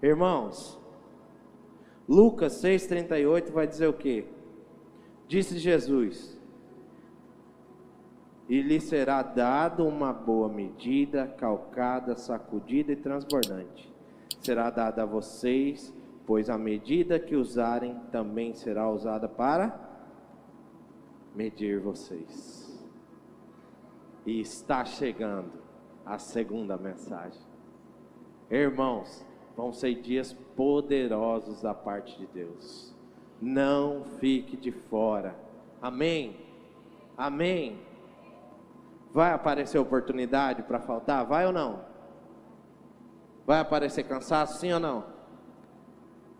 Irmãos, Lucas 6,38 vai dizer o quê? Disse Jesus: e lhe será dado uma boa medida, calcada, sacudida e transbordante. Será dada a vocês, pois a medida que usarem também será usada para medir vocês. E está chegando a segunda mensagem. Irmãos, vão ser dias poderosos da parte de Deus. Não fique de fora. Amém? Amém? Vai aparecer oportunidade para faltar? Vai ou não? Vai aparecer cansaço? Sim ou não?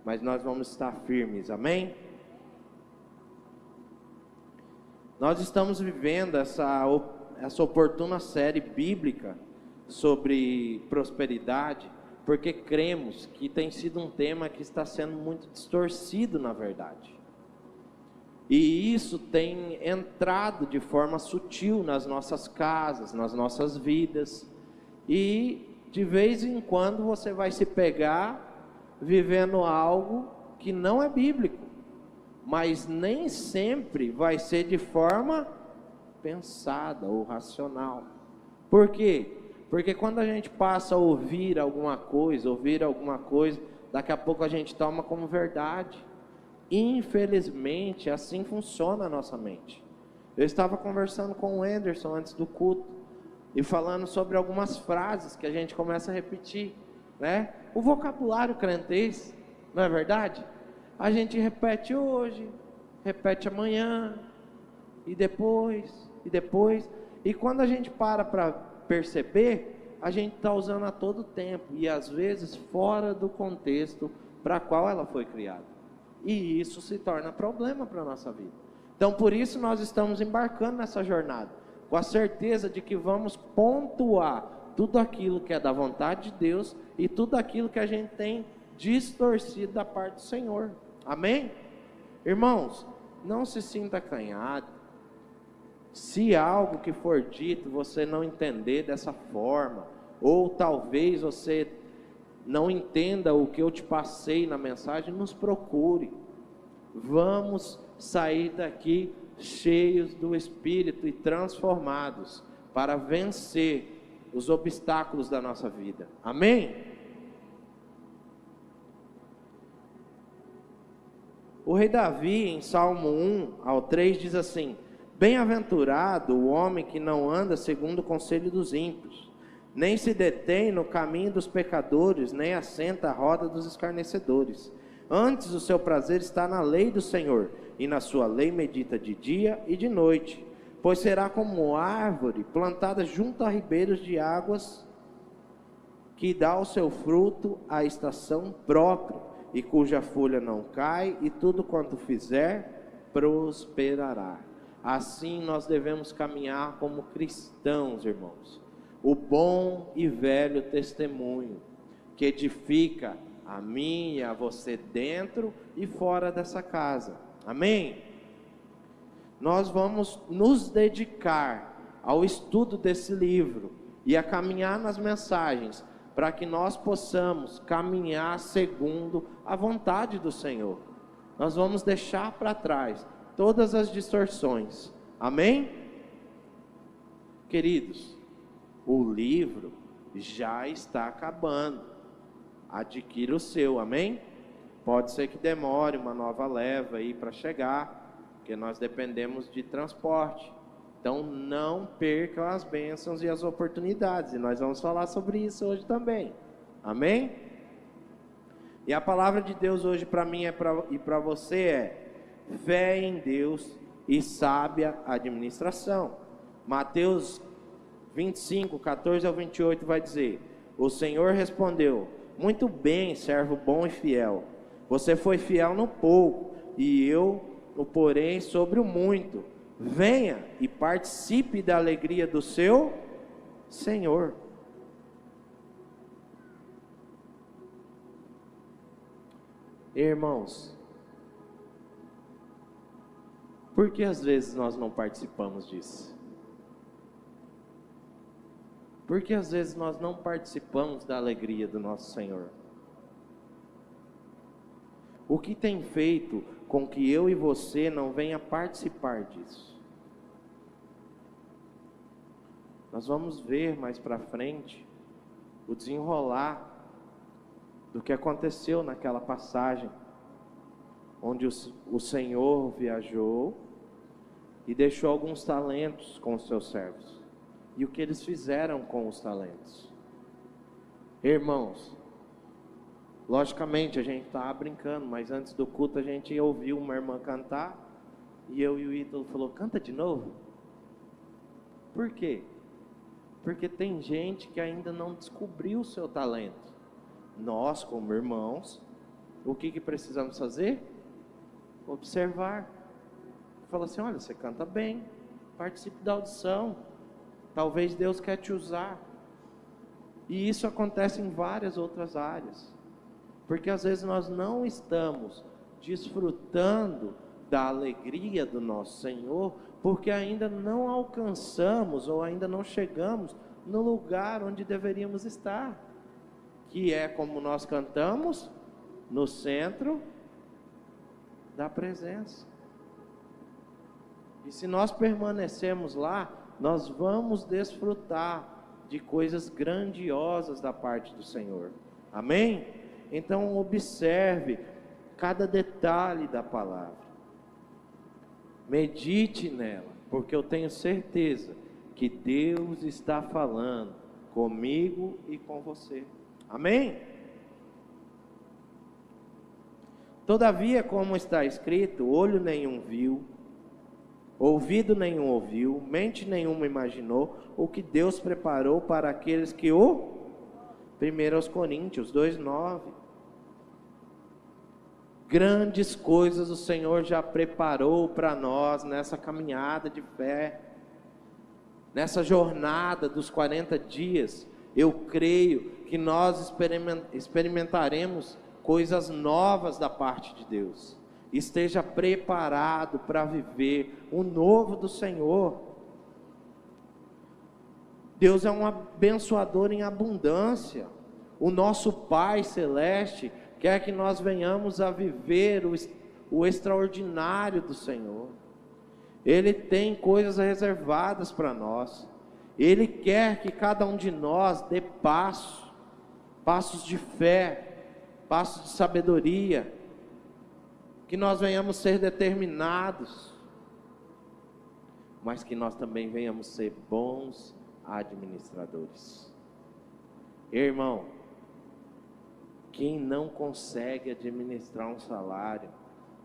Mas nós vamos estar firmes. Amém? Nós estamos vivendo essa oportuna série bíblica sobre prosperidade, porque cremos que tem sido um tema que está sendo muito distorcido na verdade. E isso tem entrado de forma sutil nas nossas casas, nas nossas vidas. E de vez em quando você vai se pegar vivendo algo que não é bíblico. Mas nem sempre vai ser de forma pensada ou racional. Por quê? Porque quando a gente passa a ouvir alguma coisa, daqui a pouco a gente toma como verdade. Infelizmente, assim funciona a nossa mente. Eu estava conversando com o Anderson antes do culto e falando sobre algumas frases que a gente começa a repetir, né? O vocabulário crentez, não é verdade? A gente repete hoje, repete amanhã, e depois. E quando a gente para perceber, a gente está usando a todo tempo, e às vezes fora do contexto para qual ela foi criada. E isso se torna problema para a nossa vida. Então por isso nós estamos embarcando nessa jornada, com a certeza de que vamos pontuar tudo aquilo que é da vontade de Deus e tudo aquilo que a gente tem distorcido da parte do Senhor. Amém? Irmãos, não se sinta acanhado. Se algo que for dito você não entender dessa forma, ou talvez você não entenda o que eu te passei na mensagem, nos procure. Vamos sair daqui cheios do Espírito e transformados para vencer os obstáculos da nossa vida. Amém? O rei Davi, em Salmo 1-3, diz assim: bem-aventurado o homem que não anda segundo o conselho dos ímpios, nem se detém no caminho dos pecadores, nem assenta à roda dos escarnecedores. Antes o seu prazer está na lei do Senhor, e na sua lei medita de dia e de noite. Pois será como árvore plantada junto a ribeiros de águas, que dá o seu fruto à estação própria, e cuja folha não cai, e tudo quanto fizer prosperará. Assim nós devemos caminhar como cristãos, irmãos. O bom e velho testemunho que edifica a mim e a você dentro e fora dessa casa. Amém? Nós vamos nos dedicar ao estudo desse livro e a caminhar nas mensagens, para que nós possamos caminhar segundo a vontade do Senhor. Nós vamos deixar para trás todas as distorções. Amém? Queridos, o livro já está acabando. Adquira o seu, amém? Pode ser que demore uma nova leva aí para chegar, porque nós dependemos de transporte. Então não percam as bênçãos e as oportunidades, e nós vamos falar sobre isso hoje também. Amém? E a palavra de Deus hoje para mim e para você é: fé em Deus e sábia administração. Mateus 25:14-28 vai dizer: o Senhor respondeu: muito bem, servo bom e fiel. Você foi fiel no pouco, e eu o porei sobre o muito. Venha e participe da alegria do seu Senhor. Irmãos, por que às vezes nós não participamos disso? Por que às vezes nós não participamos da alegria do nosso Senhor? O que tem feito com que eu e você não venha participar disso? Nós vamos ver mais para frente o desenrolar do que aconteceu naquela passagem, onde o Senhor viajou e deixou alguns talentos com os seus servos. E o que eles fizeram com os talentos? Irmãos, logicamente a gente estava brincando, mas antes do culto a gente ouviu uma irmã cantar, e eu e o Ítalo falou, canta de novo. Por quê? Porque tem gente que ainda não descobriu o seu talento. Nós, como irmãos, o que precisamos fazer? Observar. Fala assim, olha, você canta bem, participe da audição, talvez Deus quer te usar. E isso acontece em várias outras áreas, porque às vezes nós não estamos desfrutando da alegria do nosso Senhor, porque ainda não alcançamos ou ainda não chegamos no lugar onde deveríamos estar, que é como nós cantamos, no centro da presença. E se nós permanecermos lá, nós vamos desfrutar de coisas grandiosas da parte do Senhor. Amém? Então observe cada detalhe da palavra. Medite nela, porque eu tenho certeza que Deus está falando comigo e com você. Amém? Todavia, como está escrito, olho nenhum viu, ouvido nenhum ouviu, mente nenhuma imaginou o que Deus preparou para aqueles que o... 1 Coríntios 2:9. Grandes coisas o Senhor já preparou para nós nessa caminhada de fé, nessa jornada dos 40 dias. Eu creio que nós experimentaremos coisas novas da parte de Deus. Esteja preparado para viver o novo do Senhor. Deus é um abençoador em abundância. O nosso Pai Celeste quer que nós venhamos a viver o extraordinário do Senhor. Ele tem coisas reservadas para nós. Ele quer que cada um de nós dê passos de fé, passos de sabedoria, que nós venhamos ser determinados, mas que nós também venhamos ser bons administradores. Irmão, quem não consegue administrar um salário,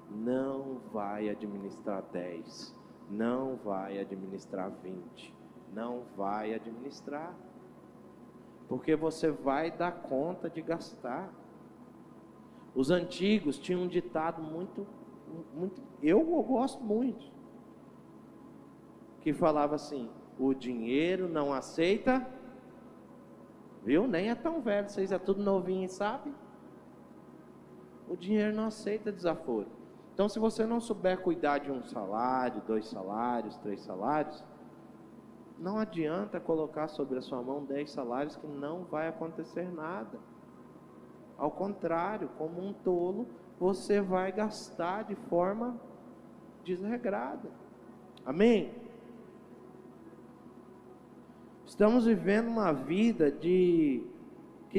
não vai administrar 10, não vai administrar 20, não vai administrar, porque você vai dar conta de gastar. Os antigos tinham um ditado muito, eu gosto muito, que falava assim: o dinheiro não aceita, viu? Nem é tão velho, vocês é tudo novinho, sabe? O dinheiro não aceita desaforo. Então, se você não souber cuidar de um salário, 2 salários, 3 salários, não adianta colocar sobre a sua mão 10 salários, que não vai acontecer nada. Ao contrário, como um tolo, você vai gastar de forma desregrada. Amém? Estamos vivendo uma vida que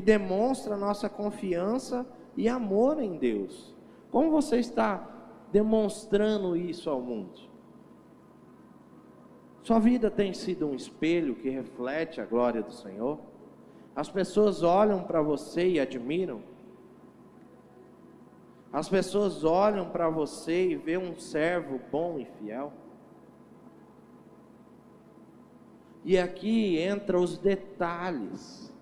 demonstra nossa confiança e amor em Deus. Como você está demonstrando isso ao mundo? Sua vida tem sido um espelho que reflete a glória do Senhor? As pessoas olham para você e admiram? As pessoas olham para você e vê um servo bom e fiel? E aqui entra os detalhes.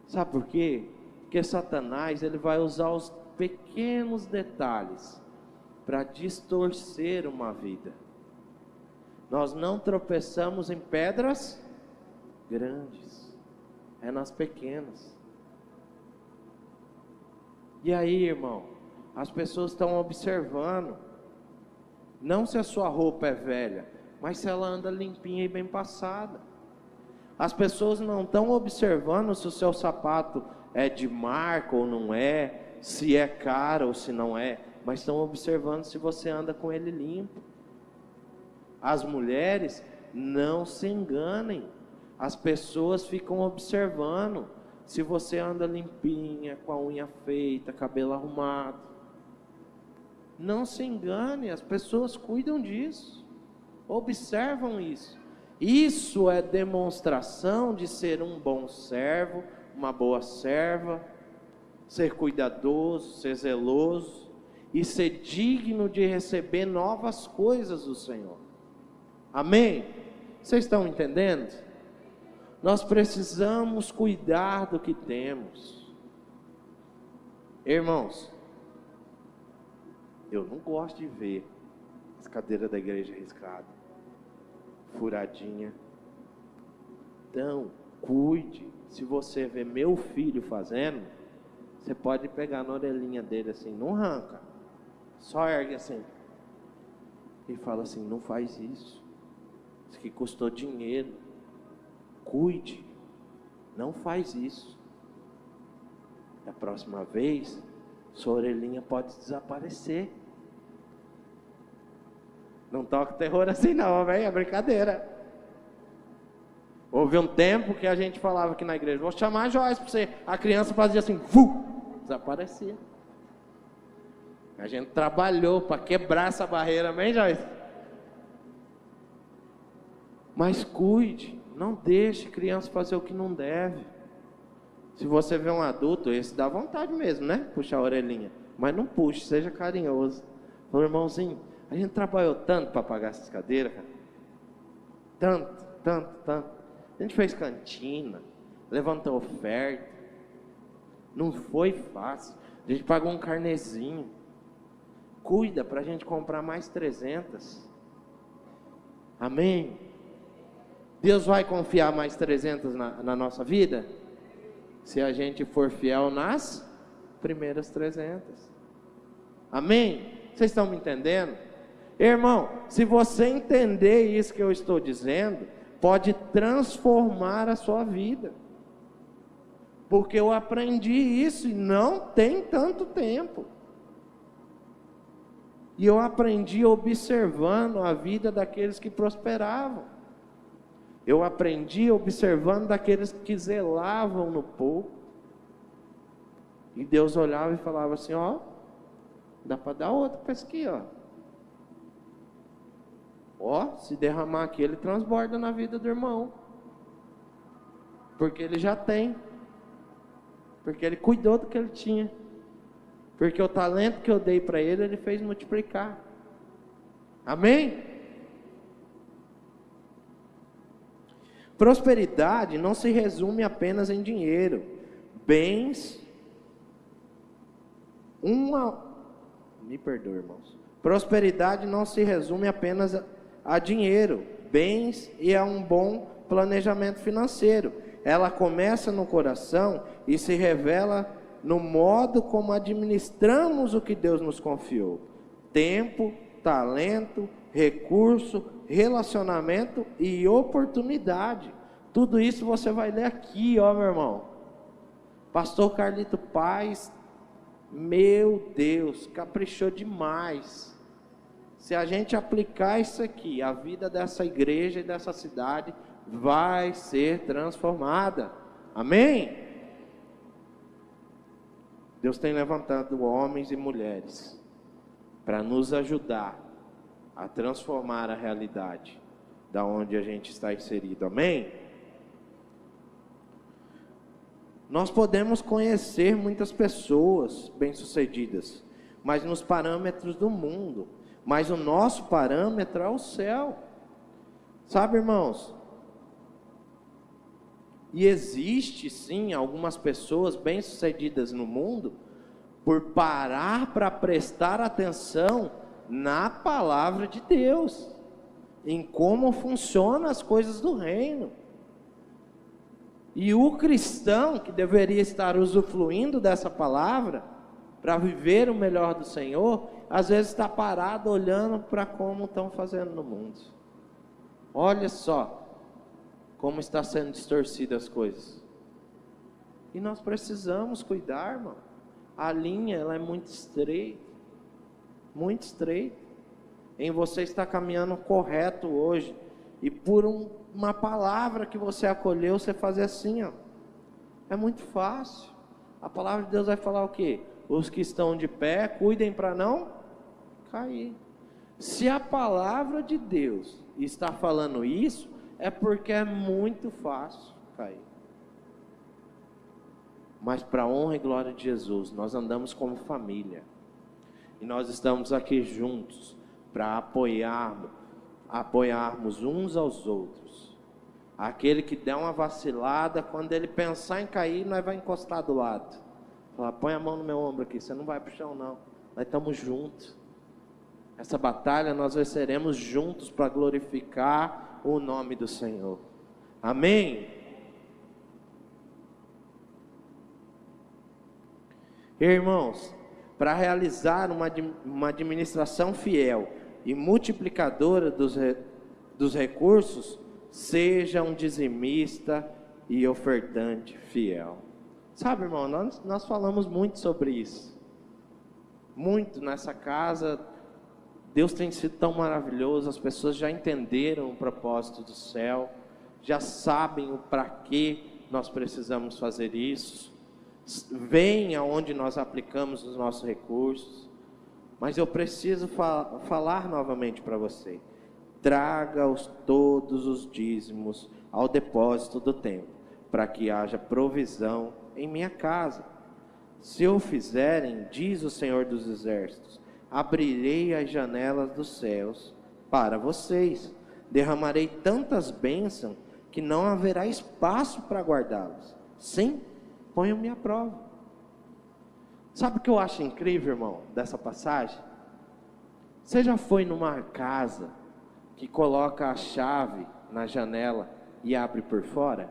Sabe por quê? Porque Satanás, ele vai usar os pequenos detalhes para distorcer uma vida. Nós não tropeçamos em pedras grandes, é nas pequenas. E aí, irmão, as pessoas estão observando, não se a sua roupa é velha, mas se ela anda limpinha e bem passada. As pessoas não estão observando se o seu sapato é de marca ou não é, se é caro ou se não é, mas estão observando se você anda com ele limpo. As mulheres, não se enganem, as pessoas ficam observando se você anda limpinha, com a unha feita, cabelo arrumado. Não se engane, as pessoas cuidam disso, observam isso. Isso é demonstração de ser um bom servo, uma boa serva, ser cuidadoso, ser zeloso e ser digno de receber novas coisas do Senhor. Amém? Vocês estão entendendo? Nós precisamos cuidar do que temos. Irmãos, eu não gosto de ver as cadeiras da igreja riscadas, furadinha. Então, cuide. Se você vê meu filho fazendo, você pode pegar na orelhinha dele assim, não arranca, só ergue assim e fala assim: não faz isso, isso aqui custou dinheiro, cuide, não faz isso. Da próxima vez, sua orelhinha pode desaparecer. Não toca terror assim não, velho, é brincadeira. Houve um tempo que a gente falava aqui na igreja: vou chamar a Joyce para você. A criança fazia assim, desaparecia. A gente trabalhou para quebrar essa barreira, amém, Joyce? Mas cuide, não deixe criança fazer o que não deve. Se você vê um adulto, esse dá vontade mesmo, né? Puxar a orelhinha. Mas não puxe, seja carinhoso. Fala: irmãozinho, a gente trabalhou tanto para pagar essas cadeiras, cara. Tanto. A gente fez cantina, levantou oferta. Não foi fácil. A gente pagou um carnezinho. Cuida para a gente comprar mais 300. Amém? Deus vai confiar mais 300 na nossa vida? Se a gente for fiel nas primeiras 300. Amém? Vocês estão me entendendo? Irmão, se você entender isso que eu estou dizendo, pode transformar a sua vida. Porque eu aprendi isso e não tem tanto tempo. E eu aprendi observando a vida daqueles que prosperavam. Eu aprendi observando daqueles que zelavam no pouco. E Deus olhava e falava assim: ó, dá para dar outro para esse aqui, ó. Ó, se derramar aqui, ele transborda na vida do irmão. Porque ele já tem. Porque ele cuidou do que ele tinha. Porque o talento que eu dei para ele, ele fez multiplicar. Amém? Prosperidade não se resume apenas em dinheiro, bens. Me perdoe, irmãos. Prosperidade não se resume apenas a dinheiro, bens e a um bom planejamento financeiro. Ela começa no coração e se revela no modo como administramos o que Deus nos confiou: tempo, talento, recurso, relacionamento e oportunidade. Tudo isso você vai ler aqui, ó, meu irmão. Pastor Carlito Paz, meu Deus, caprichou demais. Se a gente aplicar isso aqui, a vida dessa igreja e dessa cidade vai ser transformada. Amém? Deus tem levantado homens e mulheres para nos ajudar a transformar a realidade da onde a gente está inserido. Amém? Nós podemos conhecer muitas pessoas bem-sucedidas, mas nos parâmetros do mundo. Mas o nosso parâmetro é o céu. Sabe, irmãos? E existe sim algumas pessoas bem-sucedidas no mundo por parar para prestar atenção na palavra de Deus, em como funcionam as coisas do reino. E o cristão que deveria estar usufruindo dessa palavra para viver o melhor do Senhor, às vezes está parado olhando para como estão fazendo no mundo. Olha só como está sendo distorcidas as coisas. E nós precisamos cuidar, irmão. a linha ela é muito estreita. Muito estreita. Em você estar caminhando correto hoje. E por uma palavra que você acolheu, você fazer assim, ó. É muito fácil. A palavra de Deus vai falar o quê? Os que estão de pé, cuidem para não cair. Se a palavra de Deus está falando isso, é porque é muito fácil cair. Mas para a honra e glória de Jesus, nós andamos como família. E nós estamos aqui juntos para apoiarmos uns aos outros. Aquele que der uma vacilada, quando ele pensar em cair, nós vai encostar do lado. Falar, põe a mão no meu ombro aqui, você não vai para o chão não. Nós estamos juntos. Essa batalha nós venceremos juntos para glorificar o nome do Senhor. Amém? Irmãos, para realizar uma administração fiel e multiplicadora dos recursos, seja um dizimista e ofertante fiel. Sabe, irmão, nós falamos muito sobre isso. Muito nessa casa. Deus tem sido tão maravilhoso, as pessoas já entenderam o propósito do céu, já sabem o para que nós precisamos fazer isso, veem aonde nós aplicamos os nossos recursos, mas eu preciso falar novamente para você, traga todos os dízimos ao depósito do templo, para que haja provisão em minha casa. Se o fizerem, diz o Senhor dos Exércitos, abrirei as janelas dos céus para vocês, derramarei tantas bênçãos que não haverá espaço para guardá-las. Sim, ponham-me à prova. Sabe o que eu acho incrível, irmão, dessa passagem? Você já foi numa casa que coloca a chave na janela e abre por fora?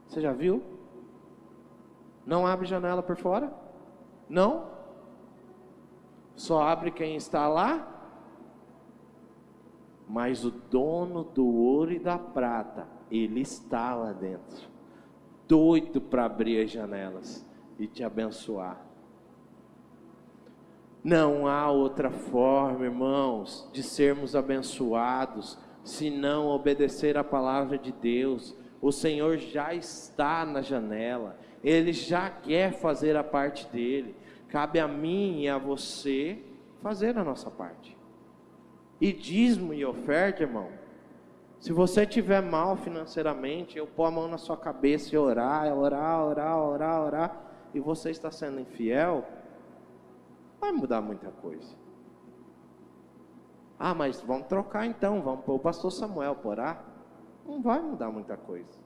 Você já viu? Não abre janela por fora? Não? Só abre quem está lá? Mas o dono do ouro e da prata, ele está lá dentro, doido para abrir as janelas e te abençoar. Não há outra forma, irmãos, de sermos abençoados, se não obedecer a palavra de Deus. O Senhor já está na janela, Ele já quer fazer a parte dele. Cabe a mim e a você fazer a nossa parte. E dízimo e oferta, irmão, se você estiver mal financeiramente, eu pôr a mão na sua cabeça e orar, e você está sendo infiel, vai mudar muita coisa. Ah, mas vamos trocar então, vamos pôr o pastor Samuel para orar. Não vai mudar muita coisa.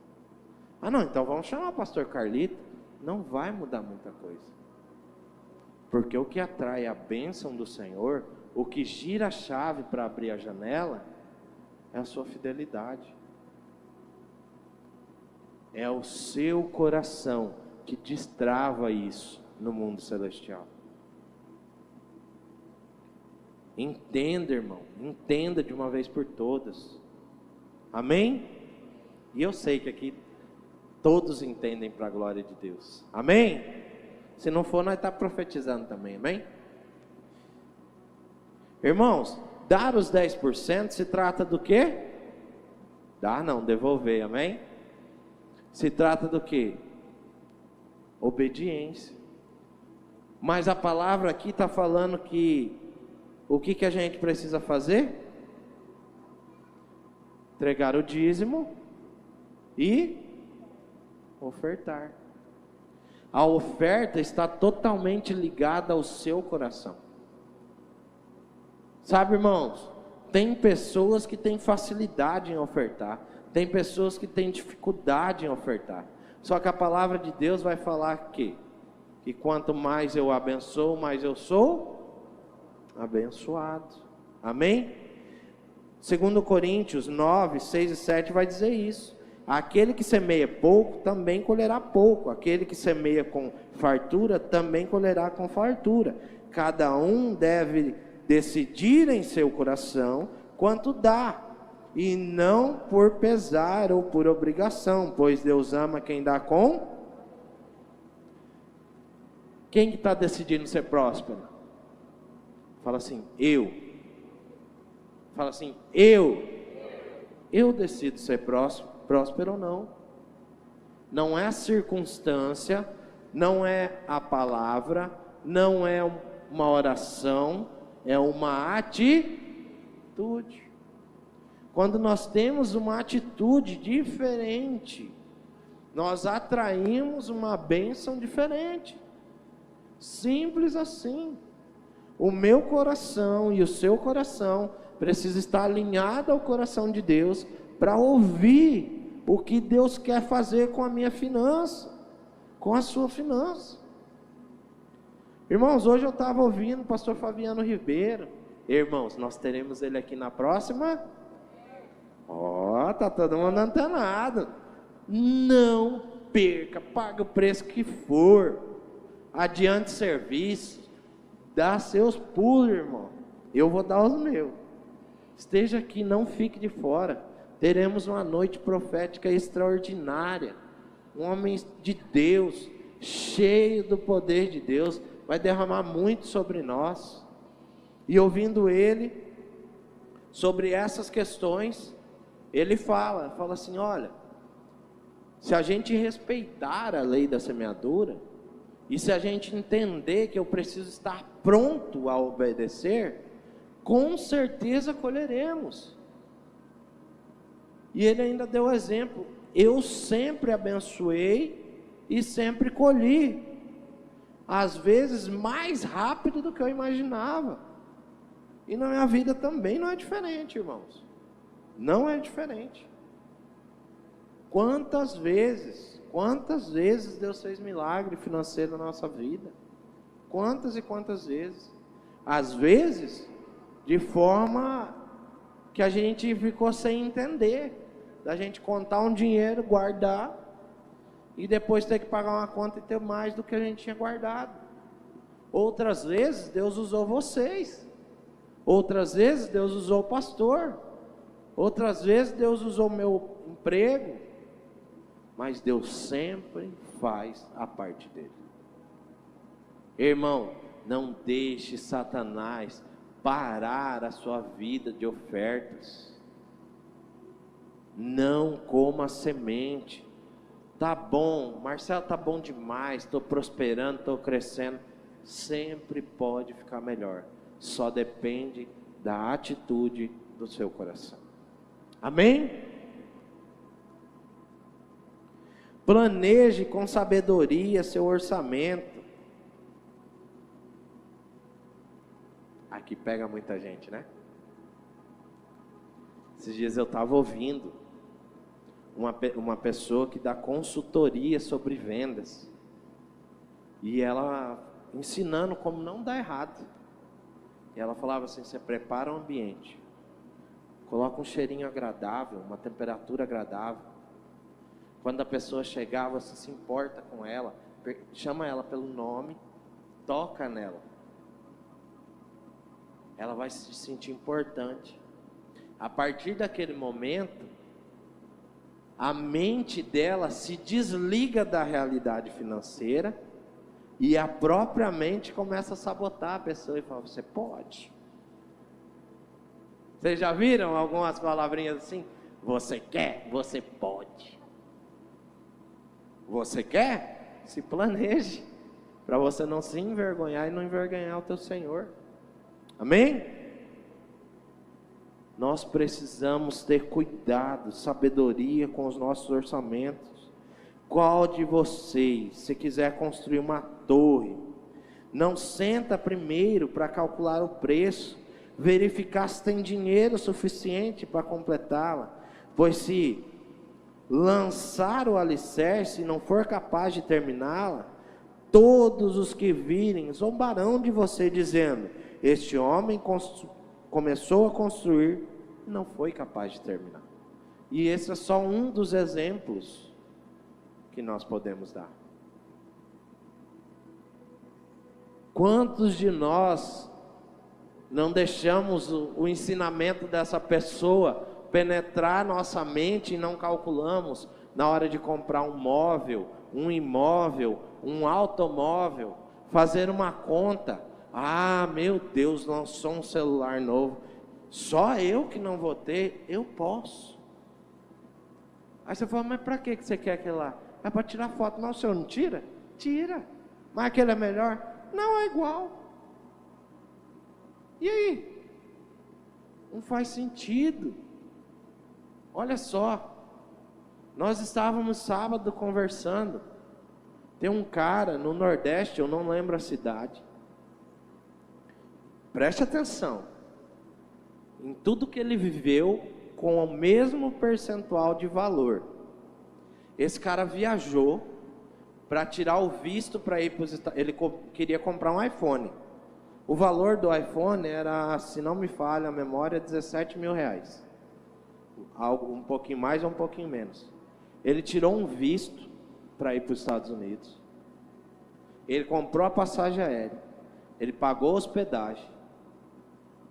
Ah não, então vamos chamar o pastor Carlito. Não vai mudar muita coisa. Porque o que atrai a bênção do Senhor, o que gira a chave para abrir a janela, é a sua fidelidade. É o seu coração que destrava isso no mundo celestial. Entenda, irmão, entenda de uma vez por todas. Amém? E eu sei que aqui todos entendem para a glória de Deus. Amém? Se não for, nós estamos profetizando também, amém? Irmãos, dar os 10% se trata do quê? Dar não, devolver, amém? Se trata do quê? Obediência. Mas a palavra aqui está falando que o que a gente precisa fazer? Entregar o dízimo e ofertar. A oferta está totalmente ligada ao seu coração. Sabe, irmãos, tem pessoas que têm facilidade em ofertar, tem pessoas que têm dificuldade em ofertar. Só que a palavra de Deus vai falar que quanto mais eu abençoo, mais eu sou abençoado. Amém? 2 Coríntios 9, 6 e 7 vai dizer isso. Aquele que semeia pouco, também colherá pouco. Aquele que semeia com fartura, também colherá com fartura. Cada um deve decidir em seu coração quanto dá, e não por pesar ou por obrigação, pois Deus ama quem dá com. Quem que está decidindo ser próspero? Fala assim, eu. Fala assim, eu. Eu decido ser próspero ou não. Não é a circunstância, não é a palavra, não é uma oração, é uma atitude. Quando nós temos uma atitude diferente, nós atraímos uma bênção diferente. Simples assim. O meu coração e o seu coração precisa estar alinhado ao coração de Deus para ouvir o que Deus quer fazer com a minha finança, com a sua finança. Irmãos, hoje eu estava ouvindo o pastor Fabiano Ribeiro. Irmãos, nós teremos ele aqui na próxima. Tá todo mundo antenado. Não perca, paga o preço que for. Adiante serviço, dá seus pulos, irmão. Eu vou dar os meus. Esteja aqui, não fique de fora. Teremos uma noite profética extraordinária. Um homem de Deus, cheio do poder de Deus, vai derramar muito sobre nós. E ouvindo ele sobre essas questões, ele fala assim, olha, se a gente respeitar a lei da semeadura, e se a gente entender que eu preciso estar pronto a obedecer, com certeza colheremos. E ele ainda deu exemplo, eu sempre abençoei e sempre colhi, às vezes mais rápido do que eu imaginava. E na minha vida também não é diferente, irmãos. Não é diferente. Quantas vezes Deus fez milagre financeiro na nossa vida? Quantas e quantas vezes? Às vezes, de forma que a gente ficou sem entender. Da gente contar um dinheiro, guardar, e depois ter que pagar uma conta e ter mais do que a gente tinha guardado. Outras vezes, Deus usou vocês. Outras vezes, Deus usou o pastor. Outras vezes, Deus usou o meu emprego. Mas Deus sempre faz a parte dele. Irmão, não deixe Satanás parar a sua vida de ofertas. Não coma semente. Tá bom, Marcelo, tá bom demais, estou prosperando, estou crescendo. Sempre pode ficar melhor. Só depende da atitude do seu coração. Amém? Planeje com sabedoria seu orçamento. Aqui pega muita gente, né? Esses dias eu estava ouvindo uma pessoa que dá consultoria sobre vendas. E ela ensinando como não dar errado. E ela falava assim, você prepara o ambiente. Coloca um cheirinho agradável, uma temperatura agradável. Quando a pessoa chegar, você se importa com ela, chama ela pelo nome, toca nela. Ela vai se sentir importante. A partir daquele momento, a mente dela se desliga da realidade financeira e a própria mente começa a sabotar a pessoa e fala, você pode. Vocês já viram algumas palavrinhas assim? Você quer? Você pode. Você quer? Se planeje, para você não se envergonhar e não envergonhar o teu Senhor. Amém? Nós precisamos ter cuidado, sabedoria com os nossos orçamentos. Qual de vocês, se quiser construir uma torre, não senta primeiro para calcular o preço, verificar se tem dinheiro suficiente para completá-la? Pois se lançar o alicerce e não for capaz de terminá-la, todos os que virem zombarão de você, dizendo, este homem começou a construir e não foi capaz de terminar. E esse é só um dos exemplos que nós podemos dar. Quantos de nós não deixamos o ensinamento dessa pessoa penetrar nossa mente e não calculamos na hora de comprar um móvel, um imóvel, um automóvel? fazer uma conta. Ah, meu Deus, lançou um celular novo. Só eu que não vou ter, eu posso. Aí você fala, mas para que você quer aquele lá? É para tirar foto. Não, o senhor não tira? Tira. Mas aquele é melhor? Não, é igual. E aí? Não faz sentido. Olha só. Nós estávamos sábado conversando. Tem um cara no Nordeste, eu não lembro a cidade. Preste atenção. Em tudo que ele viveu, com o mesmo percentual de valor. Esse cara viajou para tirar o visto para ir para os Estados Unidos. Ele queria comprar um iPhone. O valor do iPhone era, se não me falha a memória, R$17.000. Algo um pouquinho mais ou um pouquinho menos. Ele tirou um visto para ir para os Estados Unidos. Ele comprou a passagem aérea. Ele pagou a hospedagem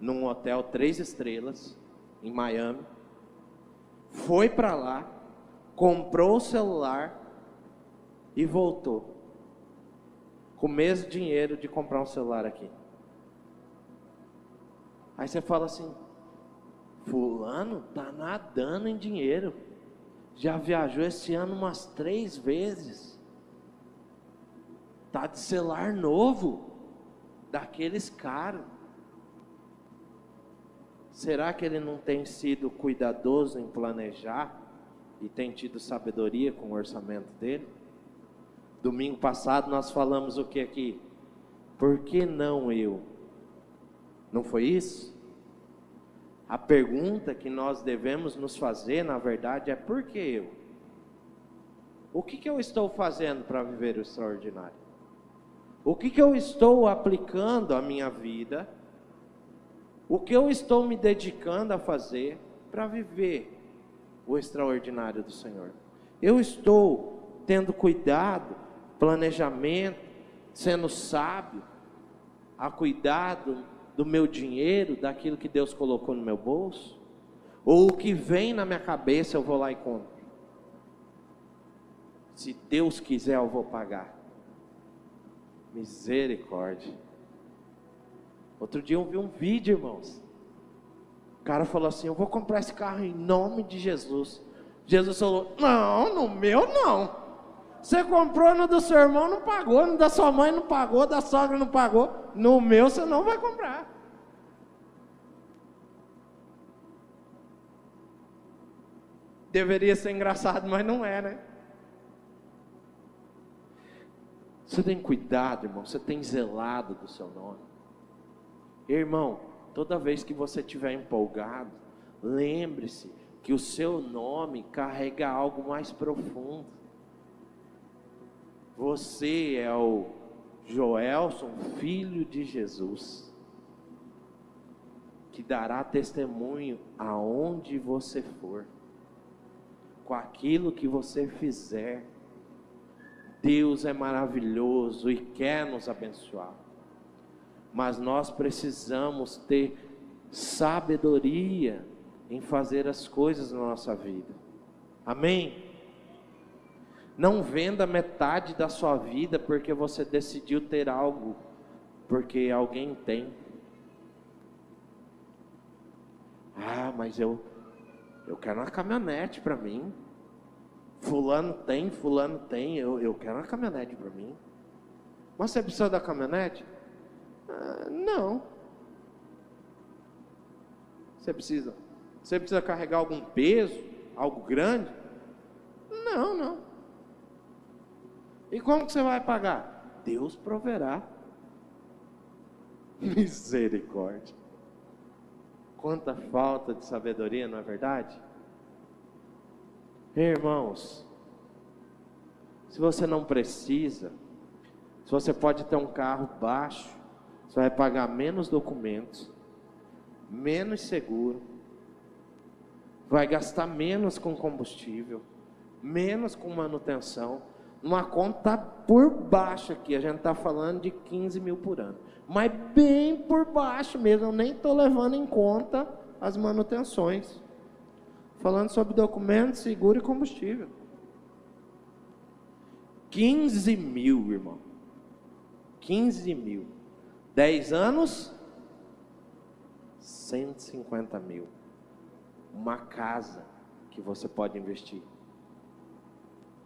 num hotel 3 estrelas em Miami. Foi para lá, comprou o celular e voltou com o mesmo dinheiro de comprar um celular aqui. Aí você fala assim, fulano tá nadando em dinheiro, já viajou esse ano umas 3 vezes, tá de celular novo, daqueles caros. Será que ele não tem sido cuidadoso em planejar e tem tido sabedoria com o orçamento dele? Domingo passado nós falamos o que aqui? Por que não eu? Não foi isso? A pergunta que nós devemos nos fazer, na verdade, é por que eu? O que eu estou fazendo para viver o extraordinário? O que eu estou aplicando à minha vida? O que eu estou me dedicando a fazer para viver o extraordinário do Senhor? Eu estou tendo cuidado, planejamento, sendo sábio, a cuidado do meu dinheiro, daquilo que Deus colocou no meu bolso? Ou o que vem na minha cabeça eu vou lá e compro? Se Deus quiser eu vou pagar. Misericórdia. Outro dia eu vi um vídeo, irmãos. O cara falou assim, eu vou comprar esse carro em nome de Jesus. Jesus falou, não, no meu não. Você comprou no do seu irmão, não pagou. No da sua mãe não pagou, da sogra não pagou. No meu você não vai comprar. Deveria ser engraçado, mas não é, né? Você tem cuidado, irmão. Você tem zelado do seu nome. Irmão, toda vez que você estiver empolgado, lembre-se que o seu nome carrega algo mais profundo. Você é o Joelson, filho de Jesus, que dará testemunho aonde você for, com aquilo que você fizer. Deus é maravilhoso e quer nos abençoar. Mas nós precisamos ter sabedoria em fazer as coisas na nossa vida. Amém? Não venda metade da sua vida porque você decidiu ter algo, porque alguém tem. Ah, mas eu quero uma caminhonete para mim. Fulano tem, eu quero uma caminhonete para mim. Mas você precisa da caminhonete? Não. Você precisa carregar algum peso, algo grande? Não. E como que você vai pagar? Deus proverá. Misericórdia. Quanta falta de sabedoria, não é verdade? Irmãos, se você não precisa, se você pode ter um carro baixo, você vai pagar menos documentos, menos seguro, vai gastar menos com combustível, menos com manutenção. Uma conta por baixo aqui, a gente está falando de 15 mil por ano, mas bem por baixo mesmo, eu nem estou levando em conta as manutenções, falando sobre documentos, seguro e combustível. 15 mil, irmão. 15 mil. 10 anos, 150 mil. Uma casa que você pode investir.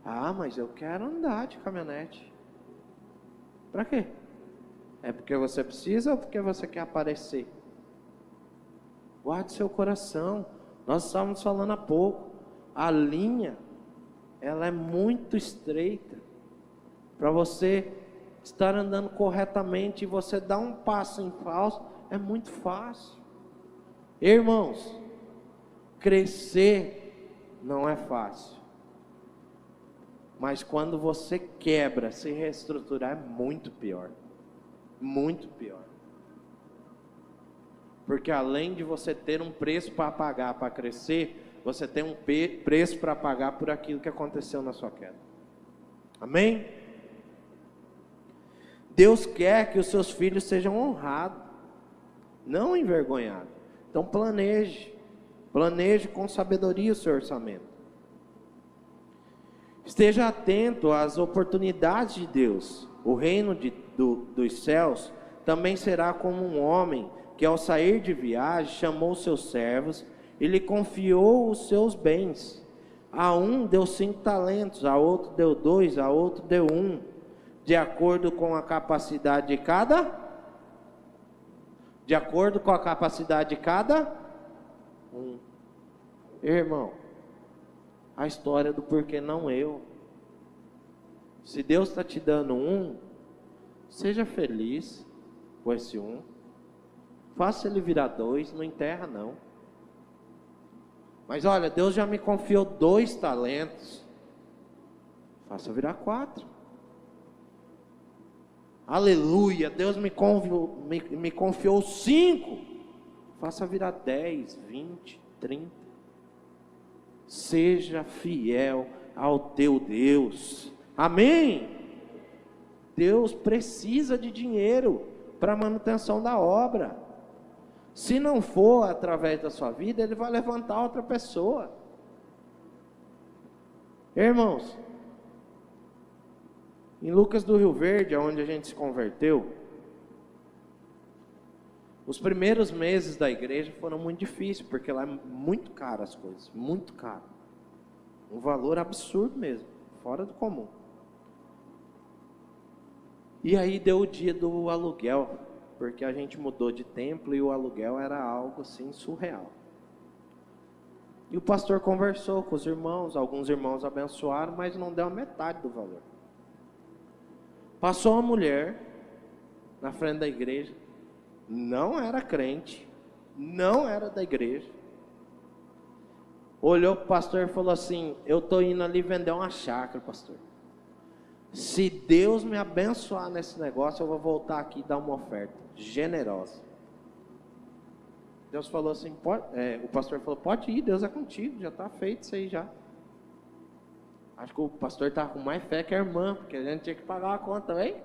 Ah, mas eu quero andar de caminhonete. Para quê? É porque você precisa ou porque você quer aparecer? Guarde seu coração. Nós estávamos falando há pouco. A linha, ela é muito estreita. Para você estar andando corretamente e você dar um passo em falso, é muito fácil. Irmãos, crescer não é fácil. Mas quando você quebra, se reestruturar é muito pior. Muito pior. Porque além de você ter um preço para pagar para crescer, você tem um preço para pagar por aquilo que aconteceu na sua queda. Amém? Deus quer que os seus filhos sejam honrados, não envergonhados. Então planeje com sabedoria o seu orçamento. Esteja atento às oportunidades de Deus. O reino dos céus também será como um homem que ao sair de viagem chamou seus servos e lhe confiou os seus bens. A um deu 5 talentos, a outro deu 2, a outro deu 1, de acordo com a capacidade de cada. De acordo com a capacidade de cada um. Irmão, a história do porquê não eu. Se Deus está te dando 1, seja feliz com esse 1. Faça ele virar 2, não enterra não. Mas olha, Deus já me confiou 2 talentos. Faça virar 4. Aleluia, Deus me confiou 5. Faça virar 10, 20, 30. Seja fiel ao teu Deus. Amém? Deus precisa de dinheiro para a manutenção da obra. Se não for através da sua vida, Ele vai levantar outra pessoa. Irmãos, em Lucas do Rio Verde, onde a gente se converteu, os primeiros meses da igreja foram muito difíceis, porque lá é muito caro as coisas, muito caro. Um valor absurdo mesmo, fora do comum. E aí deu o dia do aluguel, porque a gente mudou de templo e o aluguel era algo assim surreal. E o pastor conversou com os irmãos, alguns irmãos abençoaram, mas não deu a metade do valor. Passou uma mulher na frente da igreja, não era crente, não era da igreja. Olhou para o pastor e falou assim: eu estou indo ali vender uma chácara, pastor. Se Deus me abençoar nesse negócio, eu vou voltar aqui e dar uma oferta generosa. Deus falou assim, o pastor falou, pode ir, Deus é contigo, já está feito isso aí já. Acho que o pastor estava com mais fé que a irmã, porque a gente tinha que pagar a conta, hein?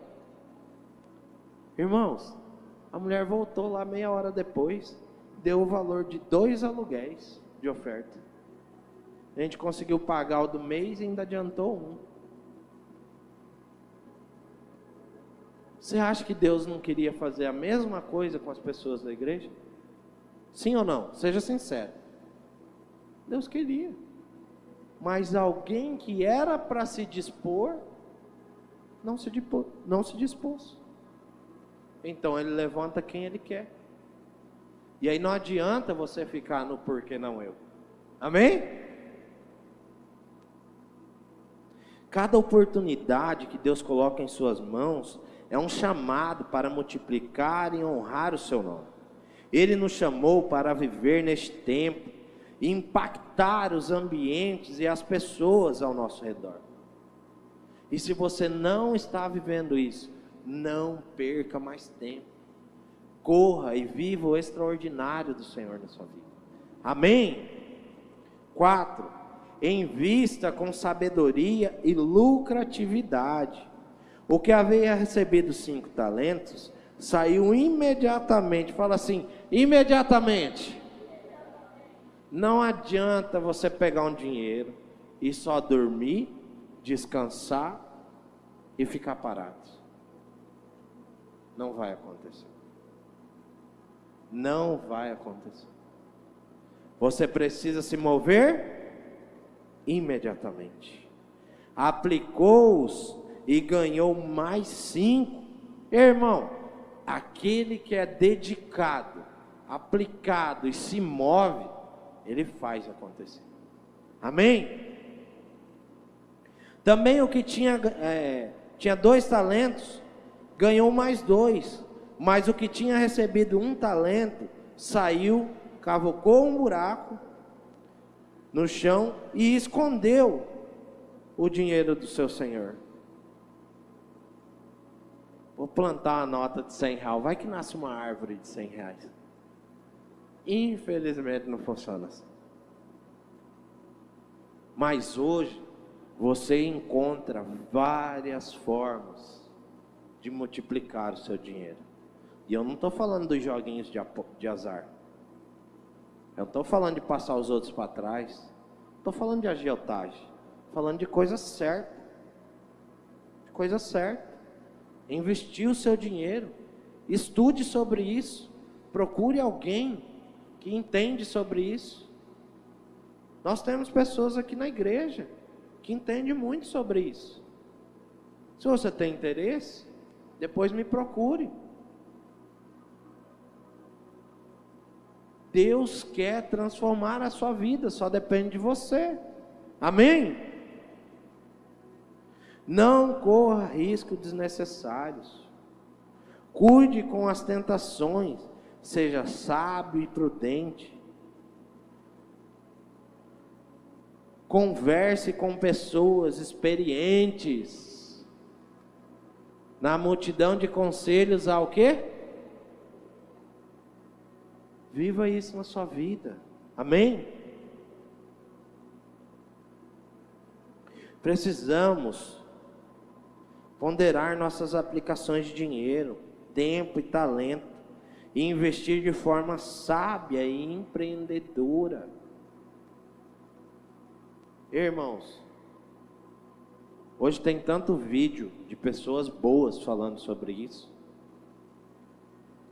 Irmãos, a mulher voltou lá meia hora depois, deu o valor de 2 aluguéis de oferta. A gente conseguiu pagar o do mês e ainda adiantou 1. Você acha que Deus não queria fazer a mesma coisa com as pessoas da igreja? Sim ou não? Seja sincero. Deus queria. Mas alguém que era para se dispor, não se dispôs. Então Ele levanta quem Ele quer. E aí não adianta você ficar no porquê não eu. Amém? Cada oportunidade que Deus coloca em suas mãos é um chamado para multiplicar e honrar o seu nome. Ele nos chamou para viver neste tempo e impactar os ambientes e as pessoas ao nosso redor. E se você não está vivendo isso, não perca mais tempo. Corra e viva o extraordinário do Senhor na sua vida. Amém? 4. Invista com sabedoria e lucratividade. O que havia recebido 5 talentos, saiu imediatamente. Fala assim, imediatamente. Não adianta você pegar um dinheiro e só dormir, descansar e ficar parado. Não vai acontecer. Não vai acontecer. Você precisa se mover imediatamente. Aplicou-os e ganhou mais 5. Irmão, aquele que é dedicado, aplicado e se move, ele faz acontecer. Amém? Também o que tinha 2 talentos, ganhou mais 2. Mas o que tinha recebido 1 talento, saiu, cavocou um buraco no chão e escondeu o dinheiro do seu senhor. Vou plantar uma nota de R$100, vai que nasce uma árvore de R$100. Infelizmente não funciona assim. Mas hoje, você encontra várias formas de multiplicar o seu dinheiro. E eu não estou falando dos joguinhos de azar. Eu não estou falando de passar os outros para trás. Estou falando de agiotagem. Falando de coisa certa. De coisa certa. Investir o seu dinheiro. Estude sobre isso. Procure alguém que entende sobre isso. Nós temos pessoas aqui na igreja que entendem muito sobre isso. Se você tem interesse, depois me procure. Deus quer transformar a sua vida, só depende de você. Amém? Não corra riscos desnecessários. Cuide com as tentações. Seja sábio e prudente. Converse com pessoas experientes. Na multidão de conselhos há o quê? Viva isso na sua vida. Amém? Precisamos ponderar nossas aplicações de dinheiro, tempo e talento, e investir de forma sábia e empreendedora. Irmãos, hoje tem tanto vídeo de pessoas boas falando sobre isso.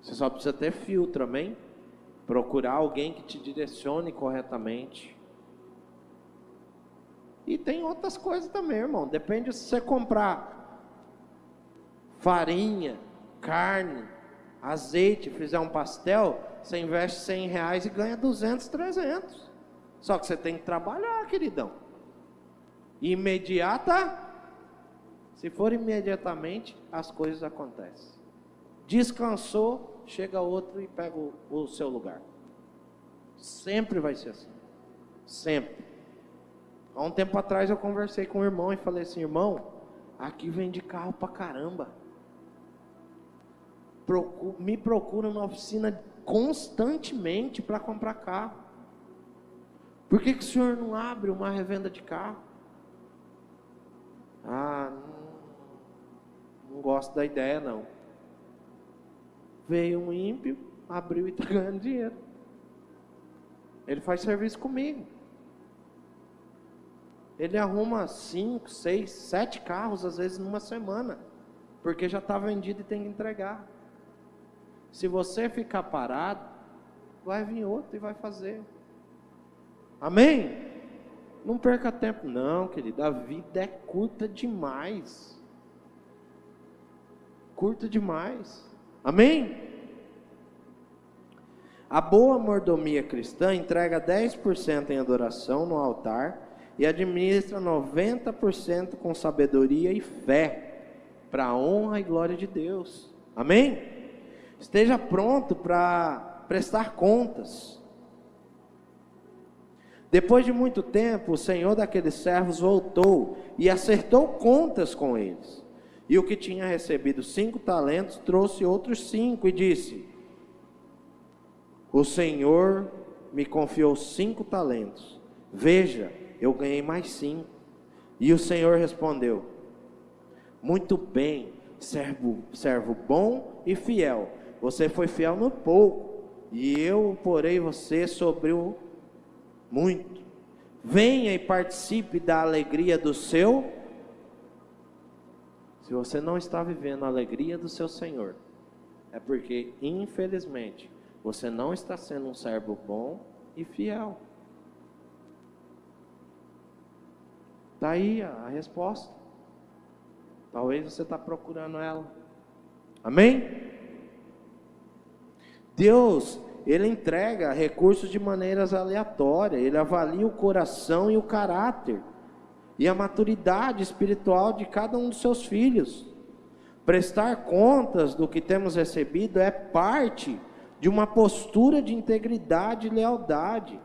Você só precisa ter filtro, amém? Procurar alguém que te direcione corretamente. E tem outras coisas também, irmão. Depende se você comprar farinha, carne, azeite, fizer um pastel, você investe R$100 e ganha 200, 300. Só que você tem que trabalhar, queridão. Imediata. Se for imediatamente, as coisas acontecem. Descansou, chega outro e pega o seu lugar. Sempre vai ser assim. Sempre. Há um tempo atrás eu conversei com um irmão e falei assim: irmão, aqui vende carro pra caramba. Me procura na oficina constantemente para comprar carro. Por que o senhor não abre uma revenda de carro? Não gosto da ideia não. Veio um ímpio, abriu e está ganhando dinheiro. Ele faz serviço comigo. Ele arruma 5, 6, 7 carros às vezes numa semana, porque já está vendido e tem que entregar. Se você ficar parado, vai vir outro e vai fazer. Amém? Não perca tempo não, querido. A vida é curta demais. Curta demais. Amém? A boa mordomia cristã entrega 10% em adoração no altar e administra 90% com sabedoria e fé, para a honra e glória de Deus. Amém? Esteja pronto para prestar contas. Depois de muito tempo, o senhor daqueles servos voltou e acertou contas com eles. E o que tinha recebido 5 talentos trouxe outros 5 e disse: o senhor me confiou 5 talentos. Veja, eu ganhei mais 5. E o senhor respondeu: muito bem, servo bom e fiel. Você foi fiel no pouco, e eu porei você sobre o muito. Venha e participe da alegria do seu. Se você não está vivendo a alegria do seu Senhor, É porque, infelizmente, você não está sendo um servo bom e fiel. Está aí a resposta. Talvez você está procurando ela. Amém? Deus, Ele entrega recursos de maneiras aleatórias. Ele avalia o coração e o caráter e a maturidade espiritual de cada um dos seus filhos. Prestar contas do que temos recebido é parte de uma postura de integridade e lealdade.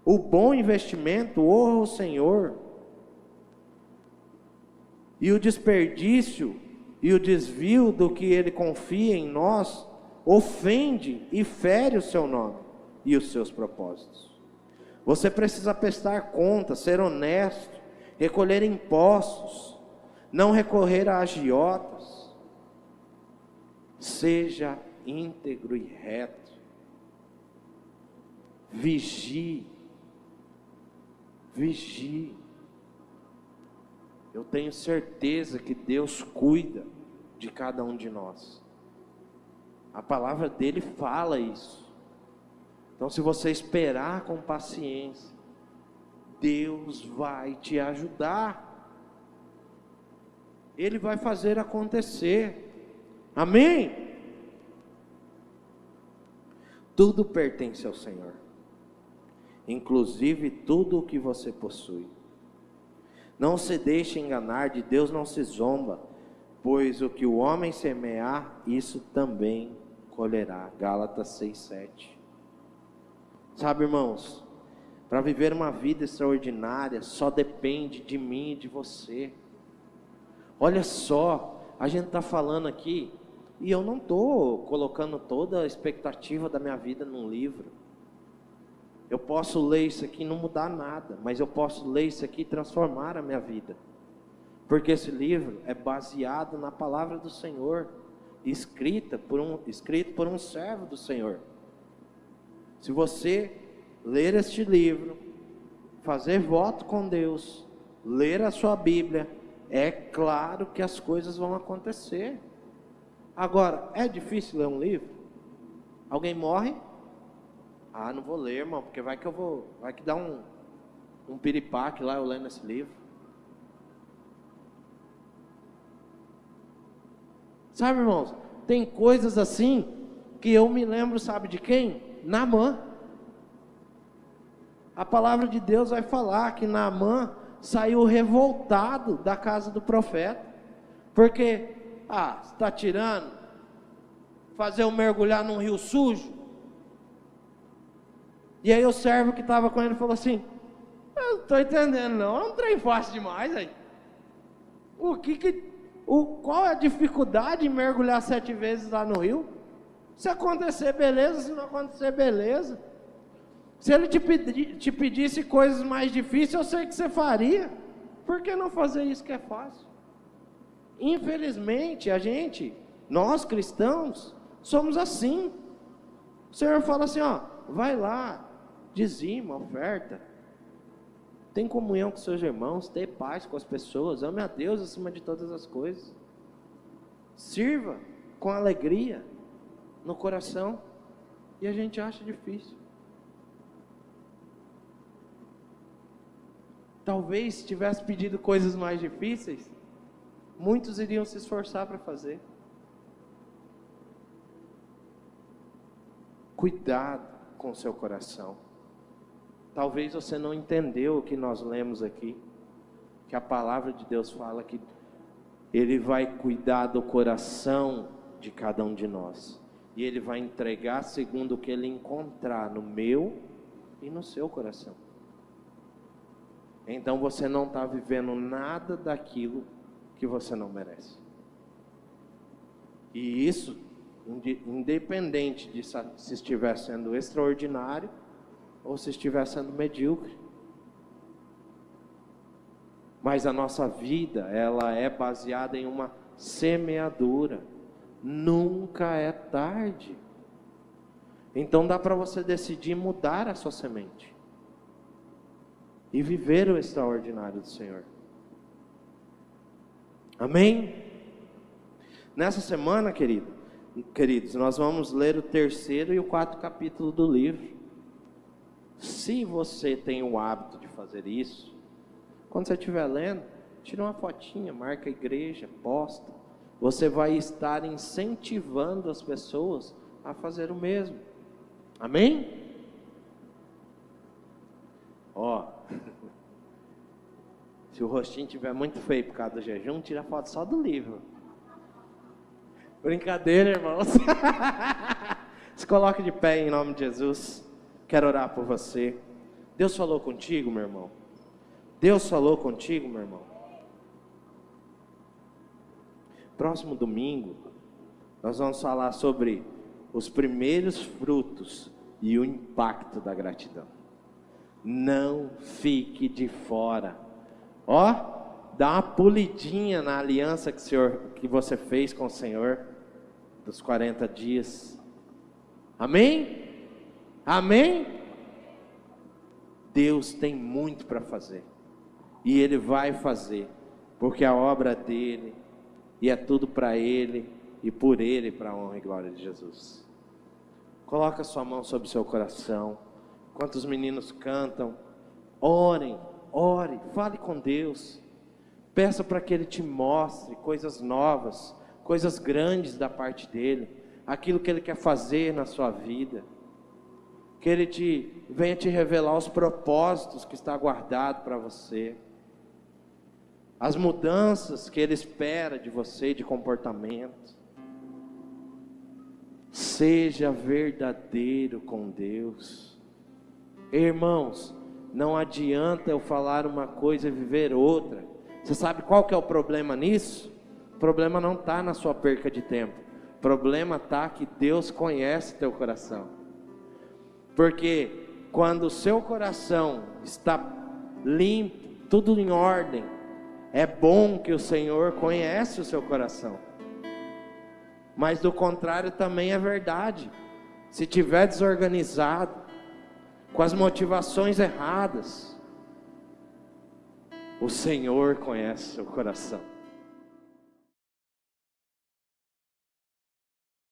O bom investimento honra o Senhor, e o desperdício e o desvio do que Ele confia em nós ofende e fere o seu nome e os seus propósitos. Você precisa prestar contas, ser honesto, recolher impostos, não recorrer a agiotas. Seja íntegro e reto. Vigie. Vigie. Eu tenho certeza que Deus cuida de cada um de nós. A palavra dele fala isso. Então, se você esperar com paciência, Deus vai te ajudar. Ele vai fazer acontecer. Amém? Tudo pertence ao Senhor, inclusive tudo o que você possui. Não se deixe enganar, de Deus não se zomba, pois o que o homem semear, isso também colherá. Gálatas 6:7. Sabe, irmãos, para viver uma vida extraordinária, só depende de mim e de você. Olha só, a gente está falando aqui, e eu não estou colocando toda a expectativa da minha vida num livro. Eu posso ler isso aqui e não mudar nada, mas eu posso ler isso aqui e transformar a minha vida. Porque esse livro é baseado na palavra do Senhor, escrito por um servo do Senhor. Se você ler este livro, fazer voto com Deus, ler a sua Bíblia, é claro que as coisas vão acontecer. Agora, é difícil ler um livro? Alguém morre? Ah, não vou ler, irmão, porque vai que dá um piripaque lá eu lendo esse livro. Sabe, irmãos, tem coisas assim que eu me lembro, sabe de quem? Naamã. A palavra de Deus vai falar que Naamã saiu revoltado da casa do profeta, porque, você está tirando, fazer eu mergulhar num rio sujo? E aí o servo que estava com ele falou assim: eu não estou entendendo não, é um trem fácil demais aí. Qual é a dificuldade em mergulhar 7 vezes lá no rio? Se acontecer, beleza, se não acontecer, beleza. Se ele te pedisse coisas mais difíceis, eu sei que você faria. Por que não fazer isso que é fácil? Infelizmente, nós cristãos, somos assim. O Senhor fala assim, vai lá, dizima, oferta, tem comunhão com seus irmãos, tenha paz com as pessoas, ame a Deus acima de todas as coisas, sirva com alegria no coração, e a gente acha difícil. Talvez se tivesse pedido coisas mais difíceis, muitos iriam se esforçar para fazer. Cuidado com o seu coração. Talvez você não entendeu o que nós lemos aqui, que a palavra de Deus fala que Ele vai cuidar do coração de cada um de nós, e Ele vai entregar segundo o que Ele encontrar no meu e no seu coração. Então você não está vivendo nada daquilo que você não merece. E isso, independente de se estiver sendo extraordinário ou se estiver sendo medíocre. Mas a nossa vida, ela é baseada em uma semeadura. Nunca é tarde. Então dá para você decidir mudar a sua semente e viver o extraordinário do Senhor. Amém? Nessa semana, queridos, nós vamos ler o 3º e o 4º capítulo do livro. Se você tem o hábito de fazer isso, quando você estiver lendo, tira uma fotinha, marca a igreja, posta. Você vai estar incentivando as pessoas a fazer o mesmo. Amém? Ó, se o rostinho estiver muito feio por causa do jejum, tira foto só do livro. Brincadeira, irmãos. Se coloque de pé em nome de Jesus. Quero orar por você. Deus falou contigo, meu irmão? Deus falou contigo, meu irmão? Próximo domingo, nós vamos falar sobre os primeiros frutos e o impacto da gratidão. Não fique de fora. Ó, dá uma polidinha na aliança que você fez com o Senhor dos 40 dias. Amém? Amém? Deus tem muito para fazer. E Ele vai fazer. Porque a obra dEle, e é tudo para Ele, e por Ele, para a honra e glória de Jesus. Coloca sua mão sobre o seu coração. Enquanto os meninos cantam, ore, fale com Deus. Peça para que Ele te mostre coisas novas, coisas grandes da parte dEle, aquilo que Ele quer fazer na sua vida. Que Ele venha te revelar os propósitos que está guardado para você, as mudanças que Ele espera de você, de comportamento. Seja verdadeiro com Deus. Irmãos, não adianta eu falar uma coisa e viver outra. Você sabe qual que é o problema nisso? O problema não está na sua perca de tempo. O problema está que Deus conhece teu coração. Porque quando o seu coração está limpo, tudo em ordem, é bom que o Senhor conhece o seu coração. Mas do contrário também é verdade. Se tiver desorganizado, com as motivações erradas, o Senhor conhece o seu coração.